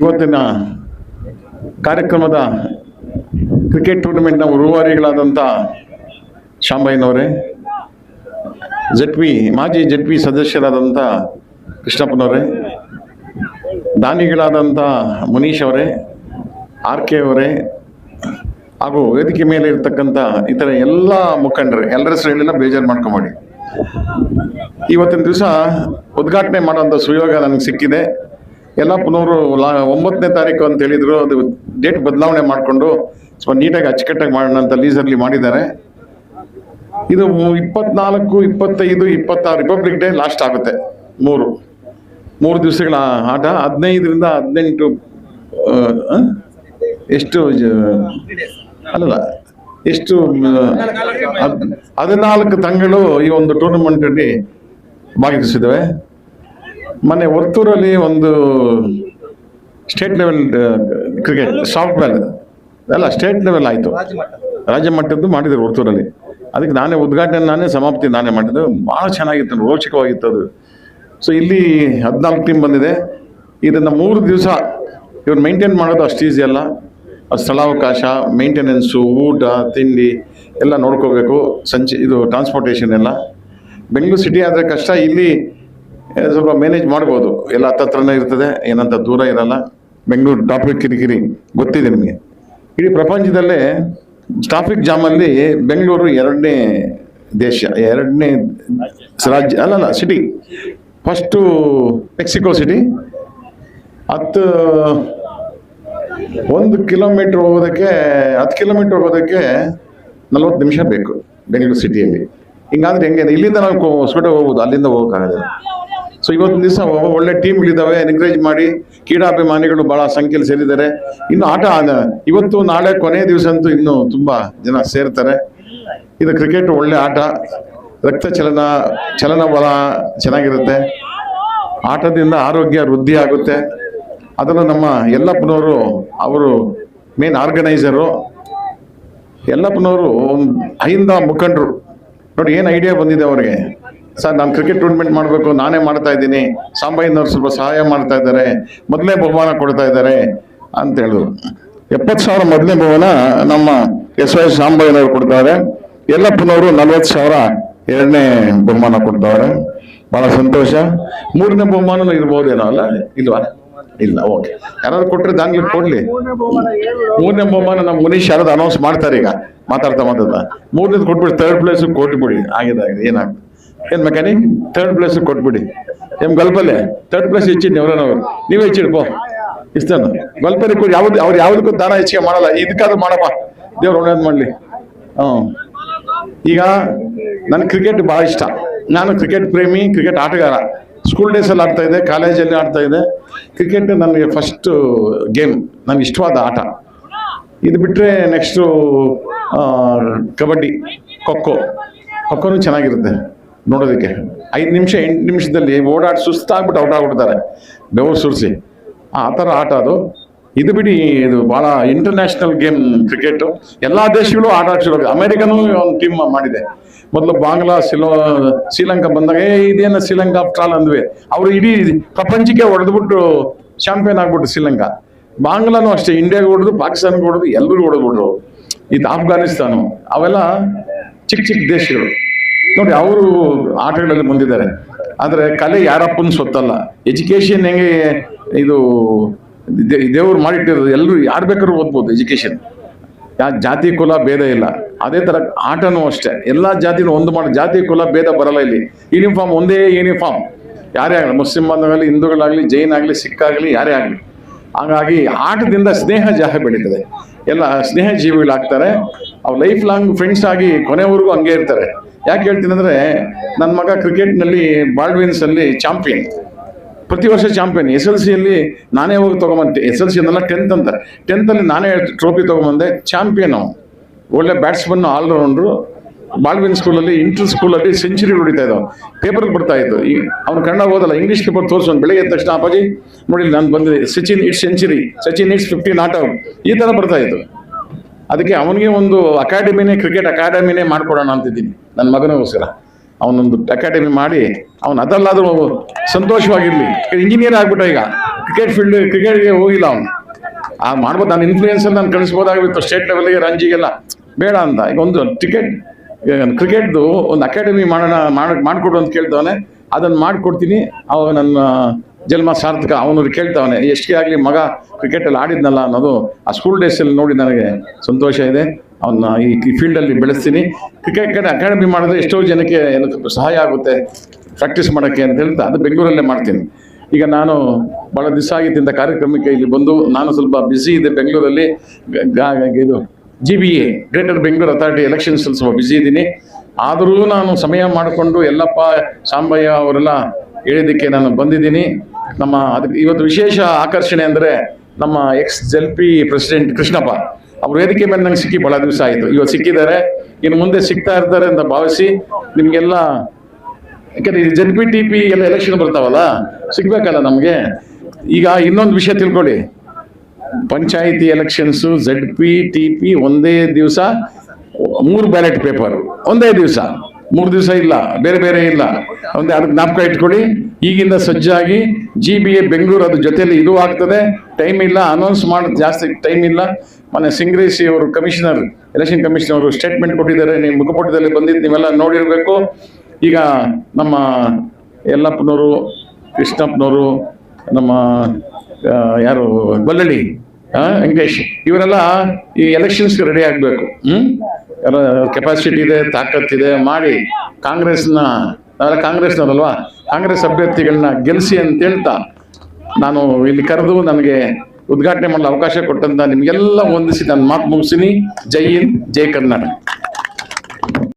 ಇವತ್ತಿನ ಕಾರ್ಯಕ್ರಮದ ಕ್ರಿಕೆಟ್ ಟೂರ್ನಮೆಂಟ್ನ ರೂವಾರಿಗಳಾದಂಥ ಶಾಂಬಯ್ಯನವರೇ, ಮಾಜಿ ZP ಸದಸ್ಯರಾದಂಥ ಕೃಷ್ಣಪ್ಪನವರೇ, ದಾನಿಗಳಾದಂಥ ಮುನೀಶ್ ಅವರೇ, RK ಅವರೇ, ಹಾಗೂ ವೇದಿಕೆ ಮೇಲೆ ಇರ್ತಕ್ಕಂಥ ಇತರ ಎಲ್ಲ ಮುಖಂಡರು, ಎಲ್ಲರ ಹೆಸರು ಹೇಳಿಲ್ಲ, ಬೇಜಾರು ಮಾಡ್ಕೊಂಬೇಡಿ. ಇವತ್ತಿನ ದಿವಸ ಉದ್ಘಾಟನೆ ಮಾಡುವಂಥ ಸುಯೋಗ ನನಗೆ ಸಿಕ್ಕಿದೆ. ಯಲ್ಲಪ್ಪನವರು 9ನೇ ತಾರೀಕು ಅಂತ ಹೇಳಿದರು. ಅದು ಡೇಟ್ ಬದಲಾವಣೆ ಮಾಡಿಕೊಂಡು ಸ್ವಲ್ಪ ನೀಟಾಗಿ ಅಚ್ಚುಕಟ್ಟಾಗಿ ಮಾಡೋಣ ಅಂತ ಲೀಸರ್ಲಿ ಮಾಡಿದ್ದಾರೆ. ಇದು 24, 25, 26 ರಿಪಬ್ಲಿಕ್ ಡೇ ಲಾಸ್ಟ್ ಆಗುತ್ತೆ. ಮೂರು ದಿವಸಗಳ ಆಟ. 15ರಿಂದ 18 ಎಷ್ಟು 14 ತಂಗಳು ಈ ಒಂದು ಟೂರ್ನಮೆಂಟಲ್ಲಿ ಭಾಗವಹಿಸಿದ್ದೇವೆ. ಮೊನ್ನೆ ವರ್ತೂರಲ್ಲಿ ಒಂದು state level cricket soft ball ಅಲ್ಲ ಸ್ಟೇಟ್ ಲೆವೆಲ್ ಆಯಿತು, ರಾಜ್ಯ ಮಟ್ಟದ್ದು ಮಾಡಿದ್ರು ವರ್ತೂರಲ್ಲಿ. ಅದಕ್ಕೆ ನಾನೇ ಉದ್ಘಾಟನೆ, ಸಮಾಪ್ತಿ ನಾನೇ ಮಾಡಿದ್ದು. ಭಾಳ ಚೆನ್ನಾಗಿತ್ತು, ರೋಚಕವಾಗಿತ್ತು ಅದು. ಸೊ ಇಲ್ಲಿ 14 ಟೀಮ್ ಬಂದಿದೆ. ಇದನ್ನು 3 ದಿವಸ ಇವ್ರು ಮೇಂಟೈನ್ ಮಾಡೋದು ಅಷ್ಟು ಈಸಿ ಅಲ್ಲ. ಸ್ಥಳಾವಕಾಶ, ಮೇಂಟೆನೆನ್ಸು, ಊಟ ತಿಂಡಿ ಎಲ್ಲ ನೋಡ್ಕೋಬೇಕು. ಇದು ಟ್ರಾನ್ಸ್ಪೋರ್ಟೇಷನ್ ಎಲ್ಲ. ಬೆಂಗಳೂರು ಸಿಟಿ ಆದರೆ ಕಷ್ಟ. ಇಲ್ಲಿ ಸ್ವಲ್ಪ ಮ್ಯಾನೇಜ್ ಮಾಡ್ಬೋದು, ಎಲ್ಲ ಹತ್ತತ್ರನೇ ಇರ್ತದೆ, ಏನಂತ ದೂರ ಇರಲ್ಲ. ಬೆಂಗಳೂರು ಟ್ರಾಫಿಕ್ ಕಿರಿಕಿರಿ ಗೊತ್ತಿದೆ ನಿಮಗೆ. ಇಡೀ ಪ್ರಪಂಚದಲ್ಲೇ ಟ್ರಾಫಿಕ್ ಜಾಮಲ್ಲಿ ಬೆಂಗಳೂರು 2ನೇ ದೇಶ, 2ನೇ ರಾಜ್ಯ ಅಲ್ಲಲ್ಲ city. First Mexico city. 1 kilometre ಹೋಗೋದಕ್ಕೆ 10 ಕಿಲೋಮೀಟ್ರ್ ಹೋಗೋದಕ್ಕೆ 40 ನಿಮಿಷ ಬೇಕು ಬೆಂಗಳೂರು ಸಿಟಿಯಲ್ಲಿ. ಹಿಂಗಾದ್ರೆ ಹೆಂಗೆ? ಇಲ್ಲಿಂದ ನಾವು ಹೊಸಪೇಟೆ ಹೋಗ್ಬೋದು, ಅಲ್ಲಿಂದ ಹೋಗೋಕ್ಕಾಗೋದಿಲ್ಲ. ಸೊ ಇವತ್ತಿನ ದಿವಸ ಒಳ್ಳೆ ಟೀಮ್ಗಳಿದ್ದಾವೆ. ಎನ್ಕರೇಜ್ ಮಾಡಿ, ಕ್ರೀಡಾಭಿಮಾನಿಗಳು ಭಾಳ ಸಂಖ್ಯೆಯಲ್ಲಿ ಸೇರಿದ್ದಾರೆ. ಇನ್ನು ಆಟ ಇವತ್ತು ನಾಳೆ ಕೊನೆಯ ದಿವಸ ಅಂತೂ ಇನ್ನೂ ತುಂಬ ಜನ ಸೇರ್ತಾರೆ. ಇದು ಕ್ರಿಕೆಟ್ ಒಳ್ಳೆ ಆಟ. ರಕ್ತ ಚಲನ ಬಲ ಚೆನ್ನಾಗಿರುತ್ತೆ. ಆಟದಿಂದ ಆರೋಗ್ಯ ವೃದ್ಧಿ ಆಗುತ್ತೆ. ಅದನ್ನು ನಮ್ಮ ಯಲ್ಲಪ್ಪನವರು, ಅವರು ಮೇನ್ ಆರ್ಗನೈಸರು. ಯಲ್ಲಪ್ಪನವರು ಅಹಿಂದ ಮುಖಂಡರು ನೋಡಿ, ಏನು ಐಡಿಯಾ ಬಂದಿದೆ ಅವ್ರಿಗೆ. ಸರ್, ನಾನು ಕ್ರಿಕೆಟ್ ಟೂರ್ನಮೆಂಟ್ ಮಾಡಬೇಕು, ನಾನೇ ಮಾಡ್ತಾ ಇದ್ದೀನಿ, ಸಾಂಬಯ್ಯನವ್ರು ಸ್ವಲ್ಪ ಸಹಾಯ ಮಾಡ್ತಾ ಇದ್ದಾರೆ, ಮೊದಲನೇ ಬಹುಮಾನ ಕೊಡ್ತಾ ಇದ್ದಾರೆ ಅಂತ ಹೇಳಿದ್ರು. 70,000 ಮೊದಲನೇ ಬಹುಮಾನ ನಮ್ಮ SY ಸಾಂಬಯ್ಯನವ್ರು ಕೊಡ್ತಾರೆ. ಯಲ್ಲಪ್ಪನವರು 40,000 2ನೇ ಬಹುಮಾನ ಕೊಡ್ತಾರೆ. ಭಾಳ ಸಂತೋಷ. 3ನೇ ಬಹುಮಾನ ಇರ್ಬೋದೇನೋ ಅಲ್ಲ? ಇಲ್ವಾ? ಇಲ್ಲ, ಓಕೆ. ಯಾರಾದ್ರು ಕೊಟ್ಟರೆ ದಾನಿಗಳು ಕೊಡ್ಲಿ. 3ನೇ ಬಹುಮಾನ ನಮ್ಮ ಮುನೀಶ್ ಯಾರಾದ್ರು ಅನೌನ್ಸ್ ಮಾಡ್ತಾರೆ. ಈಗ ಮಾತಾಡ್ತಾ 3ನೇದು ಕೊಟ್ಬಿಡಿ, 3rd ಪ್ಲೇಸ್ ಕೊಟ್ಬಿಡಿ. ಆಗಿದೆ ಏನಾಗ್ತದೆ? ಏನು ಮೆಕ್ಯಾನಿಕ್ 3rd ಪ್ಲೇಸ್ ಕೊಟ್ಬಿಡಿ. ಗಲ್ಪಲ್ಲೇ 3rd ಪ್ಲೇಸ್ ಹೆಚ್ಚಿಡಿ. ಅವರನ್ನವರು ನೀವೇ ಹೆಚ್ಚಿಡ್ಪೋ. ಇಷ್ಟನ್ನು ಗಲ್ಪಲ್ಲಿ ಕೊಡಿ. ಅವ್ರು ಯಾವುದಕ್ಕೂ ದಾನ ಹೆಚ್ಚಿಗೆ ಮಾಡಲ್ಲ. ಇದಕ್ಕಾದ್ರೂ ಮಾಡಪ್ಪ, ದೇವ್ರು ಒಳ್ಳೇದು ಮಾಡಲಿ. ಈಗ ನನಗೆ ಕ್ರಿಕೆಟ್ ಭಾಳ ಇಷ್ಟ. ನಾನು ಕ್ರಿಕೆಟ್ ಪ್ರೇಮಿ, ಕ್ರಿಕೆಟ್ ಆಟಗಾರ. ಸ್ಕೂಲ್ ಡೇಸಲ್ಲಿ ಆಡ್ತಾ ಇದ್ದೆ, ಕಾಲೇಜಲ್ಲಿ ಆಡ್ತಾ ಇದ್ದೆ. ಕ್ರಿಕೆಟ್ ನನಗೆ ಫಸ್ಟ್ ಗೇಮ್, ನನಗೆ ಇಷ್ಟವಾದ ಆಟ. ಇದು ಬಿಟ್ಟರೆ ನೆಕ್ಸ್ಟು ಕಬಡ್ಡಿ, ಖೋಖೋನು ಚೆನ್ನಾಗಿರುತ್ತೆ ನೋಡೋದಕ್ಕೆ. 5 ನಿಮಿಷ 8 ನಿಮಿಷದಲ್ಲಿ ಓಡಾಡಿ ಸುಸ್ತಾಗ್ಬಿಟ್ಟು ಔಟ್ ಆಗ್ಬಿಡ್ತಾರೆ, ಬೆವರು ಸುರಿಸಿ. ಆ ಥರ ಆಟ ಅದು. ಇದು ಬಿಡಿ, ಇದು ಭಾಳ ಇಂಟರ್ನ್ಯಾಷನಲ್ ಗೇಮ್ ಕ್ರಿಕೆಟು. ಎಲ್ಲ ದೇಶಗಳು ಆಟ ಆಡ್ಸಿರೋದು. ಅಮೇರಿಕನೂ ಒಂದು ಟೀಮ್ ಮಾಡಿದೆ. ಮೊದಲು ಬಾಂಗ್ಲಾ, ಶ್ರೀಲಂಕಾ ಬಂದಾಗ ಇದೇನು ಶ್ರೀಲಂಕಾ ಆಫ್ಟರ್ ಆಲ್ ಅಂದ್ವಿ. ಅವರು ಇಡೀ ಪ್ರಪಂಚಕ್ಕೆ ಹೊಡೆದ್ಬಿಟ್ಟು ಚಾಂಪಿಯನ್ ಆಗ್ಬಿಟ್ಟು ಶ್ರೀಲಂಕಾ. ಬಾಂಗ್ಲಾನು ಅಷ್ಟೇ, ಇಂಡಿಯಾಗೆ ಹೊಡೆದು, ಪಾಕಿಸ್ತಾನಕ್ಕೆ ಹೊಡೆದು, ಎಲ್ಲರಿಗೂ ಹೊಡೆದ್ಬಿಟ್ರು. ಇದು ಆಫ್ಘಾನಿಸ್ತಾನು, ಅವೆಲ್ಲ ಚಿಕ್ಕ ಚಿಕ್ಕ ದೇಶಗಳು ನೋಡಿ. ಅವರು ಆಟಗಳಲ್ಲಿ ಮುಂದಿದ್ದಾರೆ. ಆದರೆ ಕಲೆ ಯಾರಪ್ಪನ ಸೊತ್ತಲ್ಲ. ಎಜುಕೇಷನ್ ಹೆಂಗೆ ಇದು ದೇವ್ರು ಮಾಡಿಟ್ಟಿರೋದು, ಎಲ್ಲರೂ ಯಾರು ಬೇಕಾದ್ರೂ ಓದ್ಬೋದು. ಎಜುಕೇಷನ್ ಜಾತಿ ಕುಲ ಭೇದ ಇಲ್ಲ. ಅದೇ ಥರ ಆಟನೂ ಅಷ್ಟೇ, ಎಲ್ಲ ಜಾತಿನೂ ಒಂದು ಮಾಡಿ, ಜಾತಿ ಕುಲ ಭೇದ ಬರಲ್ಲ ಇಲ್ಲಿ. ಯೂನಿಫಾರ್ಮ್ ಒಂದೇ ಯೂನಿಫಾರ್ಮ್, ಯಾರೇ ಆಗಲಿ, ಮುಸ್ಲಿಮ್ ಬಂದಾಗಲಿ, ಹಿಂದೂಗಳಾಗಲಿ, ಜೈನ್ ಆಗಲಿ, ಸಿಖ್ ಆಗಲಿ, ಯಾರೇ ಆಗಲಿ. ಹಾಗಾಗಿ ಆಟದಿಂದ ಸ್ನೇಹ ಜಾಹ ಬೆಳೀತದೆ. ಎಲ್ಲ ಸ್ನೇಹ ಜೀವಿಗಳಾಗ್ತಾರೆ. ಅವ್ರು ಲೈಫ್ ಲಾಂಗ್ ಫ್ರೆಂಡ್ಸ್ ಆಗಿ ಕೊನೆವರೆಗೂ ಹಂಗೆ ಇರ್ತಾರೆ. ಯಾಕೆ ಹೇಳ್ತೀನಿ ಅಂದರೆ, ನನ್ನ ಮಗ ಕ್ರಿಕೆಟ್ನಲ್ಲಿ ಬಾಲ್ಡ್ವಿನ್ಸಲ್ಲಿ ಚಾಂಪಿಯನ್, ಪ್ರತಿ ವರ್ಷ ಚಾಂಪಿಯನ್. SLCಯಲ್ಲಿ ನಾನೇ ಹೋಗಿ ತೊಗೊಂಬಂದೆ. SLC ಅನ್ನಲ್ಲ, 10th ಅಂತ. 10th ನಾನೇ ಟ್ರೋಫಿ ತೊಗೊಂಬಂದೆ. ಚಾಂಪಿಯನು, ಒಳ್ಳೆ ಬ್ಯಾಟ್ಸ್ಮನ್, ಆಲ್ರೌಂಡ್ರು. ಬಾಲ್ವಿನ್ ಸ್ಕೂಲಲ್ಲಿ, ಇಂಟರ್ ಸ್ಕೂಲಲ್ಲಿ ಸೆಂಚುರಿ ಹೊಡಿತಾ ಇದ್ದವು. ಪೇಪರ್ಗೆ ಬರ್ತಾ ಇತ್ತು. ಈ ಅವ್ನು ಕನ್ನಡ ಓದಲ್ಲ, ಇಂಗ್ಲೀಷ್ ಪೇಪರ್ ತೋರಿಸೋನು. ಬೆಳಗ್ಗೆ ಎದ್ದ ತಕ್ಷಣ, ಅಪ್ಪಾಜಿ ನೋಡಿ ನಾನು ಬಂದಿದೆ, Sachin it's century, Sachin it's 50 not out, ಈ ಥರ ಬರ್ತಾ ಇತ್ತು. ಅದಕ್ಕೆ ಅವನಿಗೆ ಒಂದು ಅಕಾಡೆಮಿನೇ, ಕ್ರಿಕೆಟ್ ಅಕಾಡೆಮಿನೇ ಮಾಡ್ಕೊಡೋಣ ಅಂತಿದ್ದೀನಿ ನನ್ನ ಮಗನಿಗೋಸ್ಕರ. ಅವನೊಂದು ಅಕಾಡೆಮಿ ಮಾಡಿ ಅವನು ಅದಲ್ಲಾದರೂ ಸಂತೋಷವಾಗಿರಲಿ. ಇಂಜಿನಿಯರ್ ಆಗ್ಬಿಟ್ಟ ಈಗ, ಕ್ರಿಕೆಟ್ಗೆ ಹೋಗಿಲ್ಲ ಅವನು. ಮಾಡ್ಬೋದು, ನಾನು ಇನ್ಫ್ಲೂಯೆನ್ಸಲ್ಲಿ ನಾನು ಕಳಿಸ್ಬೋದಾಗಿತ್ತು ಸ್ಟೇಟ್ ಲೆವೆಲ್ಗೆ, ರಂಜಿಗೆಲ್ಲ ಬೇಡ ಅಂತ. ಈಗ ಒಂದು ಕ್ರಿಕೆಟ್ದು ಒಂದು ಅಕಾಡೆಮಿ ಮಾಡಿಕೊಡು ಅಂತ ಕೇಳ್ತವನೆ, ಅದನ್ನು ಮಾಡಿಕೊಡ್ತೀನಿ. ಅವಾಗ ನನ್ನ ಜನ್ಮ ಸಾರ್ಥಕ. ಅವನು ಕೇಳ್ತಾವನೆ, ಎಷ್ಟೇ ಆಗಲಿ ಮಗ ಕ್ರಿಕೆಟಲ್ಲಿ ಆಡಿದ್ನಲ್ಲ ಅನ್ನೋದು ಆ ಸ್ಕೂಲ್ ಡೇಸಲ್ಲಿ ನೋಡಿ ನನಗೆ ಸಂತೋಷ ಇದೆ. ಅವನ್ನ ಈ ಫೀಲ್ಡಲ್ಲಿ ಬೆಳೆಸ್ತೀನಿ. ಕ್ರಿಕೆಟ್ ಅಕಾಡೆಮಿ ಮಾಡಿದ್ರೆ ಎಷ್ಟೋ ಜನಕ್ಕೆ ಸಹಾಯ ಆಗುತ್ತೆ ಪ್ರಾಕ್ಟೀಸ್ ಮಾಡೋಕ್ಕೆ ಅಂತ ಹೇಳ್ತಾ ಅದು ಬೆಂಗಳೂರಲ್ಲೇ ಮಾಡ್ತೀನಿ. ಈಗ ನಾನು ಭಾಳ ದಿವಸ ಆಗಿದ್ದಿಂದ ಕಾರ್ಯಕ್ರಮಕ್ಕೆ ಇಲ್ಲಿ ಬಂದು, ನಾನು ಸ್ವಲ್ಪ ಬ್ಯುಸಿ ಇದೆ ಬೆಂಗಳೂರಲ್ಲಿ. ಇದು GBA ಗ್ರೇಟರ್ ಬೆಂಗಳೂರು ಅಥಾರಿಟಿ ಎಲೆಕ್ಷನ್ಸಲ್ಲಿ ಸ್ವಲ್ಪ ಬ್ಯುಸಿ ಇದ್ದೀನಿ. ಆದರೂ ನಾನು ಸಮಯ ಮಾಡಿಕೊಂಡು ಯಲ್ಲಪ್ಪ ಸಾಂಬಯ್ಯ ಅವರೆಲ್ಲ ಹೇಳಿದ್ದಕ್ಕೆ ನಾನು ಬಂದಿದ್ದೀನಿ. ಅದಕ್ಕೆ ಇವತ್ತು ವಿಶೇಷ ಆಕರ್ಷಣೆ ಅಂದರೆ ನಮ್ಮ XLP ಪ್ರೆಸಿಡೆಂಟ್ ಕೃಷ್ಣಪ್ಪ ಅವ್ರ ವೇದಿಕೆ ಮೇಲೆ ನಂಗೆ ಸಿಕ್ಕಿ ಭಾಳ ದಿವಸ ಆಯಿತು. ಇವತ್ತು ಸಿಕ್ಕಿದ್ದಾರೆ, ಇನ್ನು ಮುಂದೆ ಸಿಗ್ತಾ ಇರ್ತಾರೆ ಅಂತ ಭಾವಿಸಿ ನಿಮಗೆಲ್ಲ, ಯಾಕಂದರೆ ಈ ZPTP ಎಲ್ಲ ಎಲೆಕ್ಷನ್ ಬರ್ತಾವಲ್ಲ, ಸಿಗ್ಬೇಕಲ್ಲ ನಮಗೆ. ಈಗ ಇನ್ನೊಂದು ವಿಷಯ ತಿಳ್ಕೊಳ್ಳಿ, ಪಂಚಾಯಿತಿ ಎಲೆಕ್ಷನ್ಸು ZPTP ಒಂದೇ ದಿವಸ 3 ಬ್ಯಾಲೆಟ್ ಪೇಪರ್, ಒಂದೇ ದಿವಸ, 3 ದಿವಸ ಇಲ್ಲ, ಬೇರೆ ಬೇರೆ ಇಲ್ಲ. ಒಂದೇ ಅದಕ್ಕೆ ಜ್ಞಾಪಕ ಇಟ್ಕೊಳ್ಳಿ. ಈಗಿಂದ ಸಜ್ಜಾಗಿ GBA ಬೆಂಗಳೂರು ಅದು ಜೊತೆಯಲ್ಲಿ ಇದು ಆಗ್ತದೆ. ಟೈಮ್ ಇಲ್ಲ, ಅನೌನ್ಸ್ ಮಾಡೋದು ಜಾಸ್ತಿ ಟೈಮ್ ಇಲ್ಲ. ಮೊನ್ನೆ ಸಿಂಗ್ರೇಶಿ ಅವರು ಎಲೆಕ್ಷನ್ ಕಮಿಷನರ್ ಅವರು ಸ್ಟೇಟ್ಮೆಂಟ್ ಕೊಟ್ಟಿದ್ದಾರೆ, ನೀವು ಮುಖಪುಟದಲ್ಲಿ ಬಂದಿದ್ದು ನೀವೆಲ್ಲ ನೋಡಿರಬೇಕು. ಈಗ ನಮ್ಮ ಯಲ್ಲಪ್ಪನವರು, ಕೃಷ್ಣಪ್ಪನವರು, ನಮ್ಮ ಯಾರು ಬಲ್ಲಳ್ಳಿ ವೆಂಕಟೇಶ್, ಇವರೆಲ್ಲ ಈ ಎಲೆಕ್ಷನ್ಸ್ಗೆ ರೆಡಿ ಆಗಬೇಕು. ಕೆಪಾಸಿಟಿ ಇದೆ, ತಾಕತ್ತಿದೆ, ಮಾಡಿ ಕಾಂಗ್ರೆಸ್ನವರಲ್ವಾ, ಕಾಂಗ್ರೆಸ್ ಅಭ್ಯರ್ಥಿಗಳನ್ನ ಗೆಲ್ಲಿಸಿ ಅಂತ ಹೇಳ್ತಾ ನಾನು ಇಲ್ಲಿ ಕರೆದು ನನಗೆ ಉದ್ಘಾಟನೆ ಮಾಡಲು ಅವಕಾಶ ಕೊಟ್ಟಂತ ನಿಮಗೆಲ್ಲ ವಂದಿಸಿ ನಾನು ಮಾತು ಮುಗಿಸ್ತೀನಿ. ಜೈ ಹಿಂದ್, ಜೈ ಕರ್ನಾಟಕ.